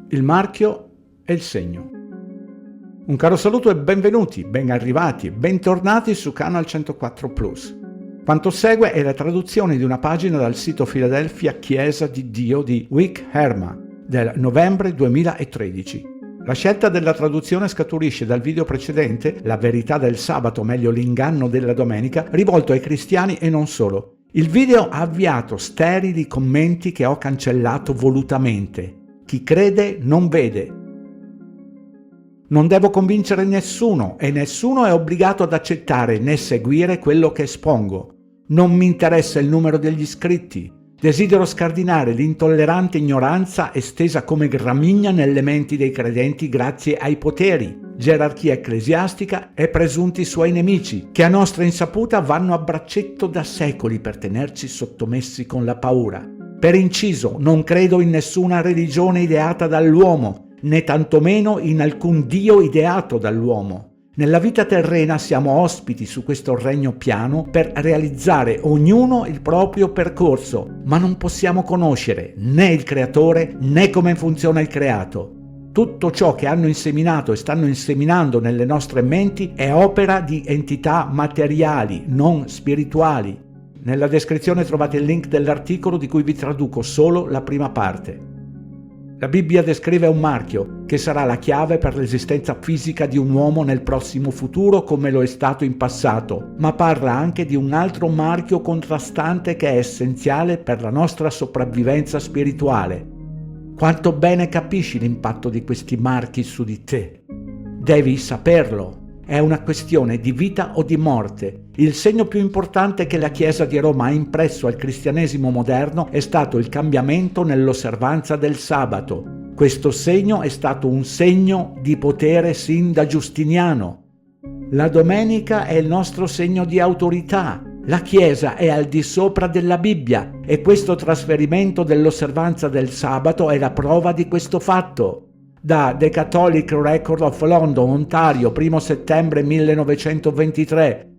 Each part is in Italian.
Il marchio e il segno. Un caro saluto e benvenuti, ben arrivati, bentornati su Canal 104 Plus. Quanto segue è la traduzione di una pagina dal sito Philadelphia Chiesa di Dio di Wick Herma del novembre 2013. La scelta della traduzione scaturisce dal video precedente, La verità del sabato, meglio l'inganno della domenica, rivolto ai cristiani e non solo. Il video ha avviato sterili commenti che ho cancellato volutamente. Chi crede non vede. Non devo convincere nessuno e nessuno è obbligato ad accettare né seguire quello che espongo. Non mi interessa il numero degli iscritti. Desidero scardinare l'intollerante ignoranza estesa come gramigna nelle menti dei credenti grazie ai poteri, gerarchia ecclesiastica e presunti suoi nemici, che a nostra insaputa vanno a braccetto da secoli per tenerci sottomessi con la paura. Per inciso, non credo in nessuna religione ideata dall'uomo, né tantomeno in alcun Dio ideato dall'uomo. Nella vita terrena siamo ospiti su questo regno piano per realizzare ognuno il proprio percorso, ma non possiamo conoscere né il creatore né come funziona il creato. Tutto ciò che hanno inseminato e stanno inseminando nelle nostre menti è opera di entità materiali, non spirituali. Nella descrizione trovate il link dell'articolo di cui vi traduco solo la prima parte. La Bibbia descrive un marchio che sarà la chiave per l'esistenza fisica di un uomo nel prossimo futuro come lo è stato in passato, ma parla anche di un altro marchio contrastante che è essenziale per la nostra sopravvivenza spirituale. Quanto bene capisci l'impatto di questi marchi su di te? Devi saperlo. È una questione di vita o di morte. Il segno più importante che la Chiesa di Roma ha impresso al cristianesimo moderno è stato il cambiamento nell'osservanza del sabato. Questo segno è stato un segno di potere sin da Giustiniano. La domenica è il nostro segno di autorità. La Chiesa è al di sopra della Bibbia e questo trasferimento dell'osservanza del sabato è la prova di questo fatto. Da The Catholic Record of London, Ontario, 1 settembre 1923.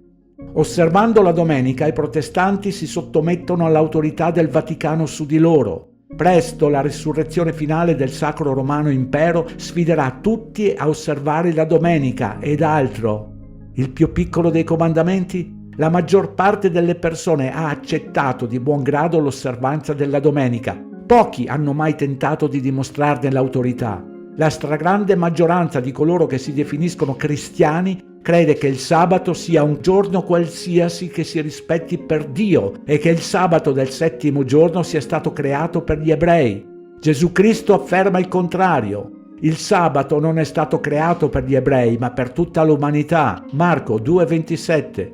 Osservando la domenica, i protestanti si sottomettono all'autorità del Vaticano su di loro. Presto la risurrezione finale del Sacro Romano Impero sfiderà tutti a osservare la domenica ed altro. Il più piccolo dei comandamenti? La maggior parte delle persone ha accettato di buon grado l'osservanza della domenica. Pochi hanno mai tentato di dimostrarne l'autorità. La stragrande maggioranza di coloro che si definiscono cristiani crede che il sabato sia un giorno qualsiasi che si rispetti per Dio e che il sabato del settimo giorno sia stato creato per gli ebrei. Gesù Cristo afferma il contrario. Il sabato non è stato creato per gli ebrei, ma per tutta l'umanità. Marco 2,27.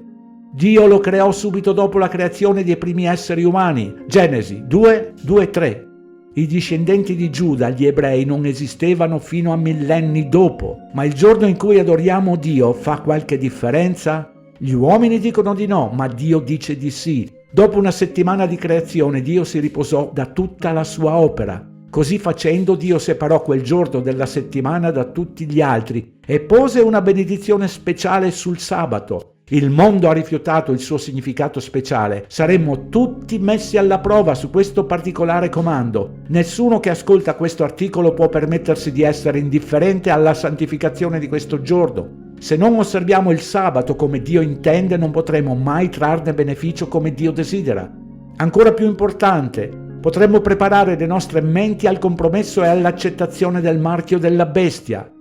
Dio lo creò subito dopo la creazione dei primi esseri umani. Genesi 2,2,3. I discendenti di Giuda, gli ebrei, non esistevano fino a millenni dopo, ma il giorno in cui adoriamo Dio fa qualche differenza? Gli uomini dicono di no, ma Dio dice di sì. Dopo una settimana di creazione, Dio si riposò da tutta la sua opera. Così facendo, Dio separò quel giorno della settimana da tutti gli altri e pose una benedizione speciale sul sabato. Il mondo ha rifiutato il suo significato speciale. Saremmo tutti messi alla prova su questo particolare comando. Nessuno che ascolta questo articolo può permettersi di essere indifferente alla santificazione di questo giorno. Se non osserviamo il sabato come Dio intende, non potremo mai trarne beneficio come Dio desidera. Ancora più importante, potremmo preparare le nostre menti al compromesso e all'accettazione del marchio della bestia,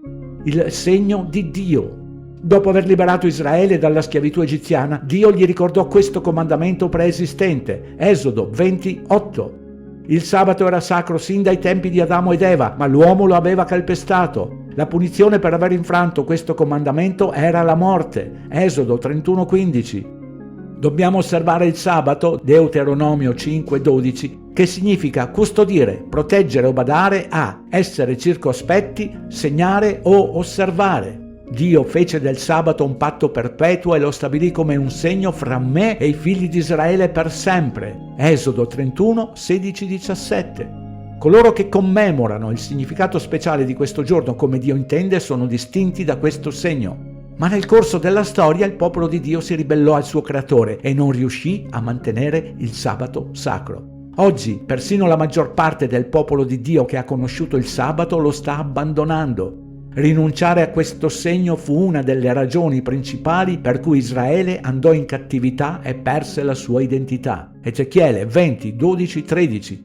il segno di Dio. Dopo aver liberato Israele dalla schiavitù egiziana, Dio gli ricordò questo comandamento preesistente, Esodo 28. Il sabato era sacro sin dai tempi di Adamo ed Eva, ma l'uomo lo aveva calpestato. La punizione per aver infranto questo comandamento era la morte, Esodo 31,15. Dobbiamo osservare il sabato, Deuteronomio 5,12, che significa custodire, proteggere o badare a, essere circospetti, segnare o osservare. Dio fece del sabato un patto perpetuo e lo stabilì come un segno fra me e i figli di Israele per sempre. Esodo 31, 16, 17. Coloro che commemorano il significato speciale di questo giorno come Dio intende sono distinti da questo segno. Ma nel corso della storia il popolo di Dio si ribellò al suo creatore e non riuscì a mantenere il sabato sacro. Oggi persino la maggior parte del popolo di Dio che ha conosciuto il sabato lo sta abbandonando. Rinunciare a questo segno fu una delle ragioni principali per cui Israele andò in cattività e perse la sua identità. Ezechiele 20, 12, 13.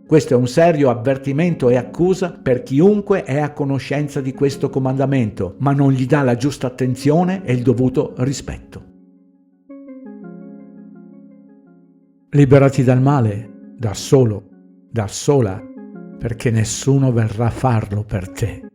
Questo è un serio avvertimento e accusa per chiunque è a conoscenza di questo comandamento, ma non gli dà la giusta attenzione e il dovuto rispetto. Liberati dal male, da solo, da sola, perché nessuno verrà a farlo per te.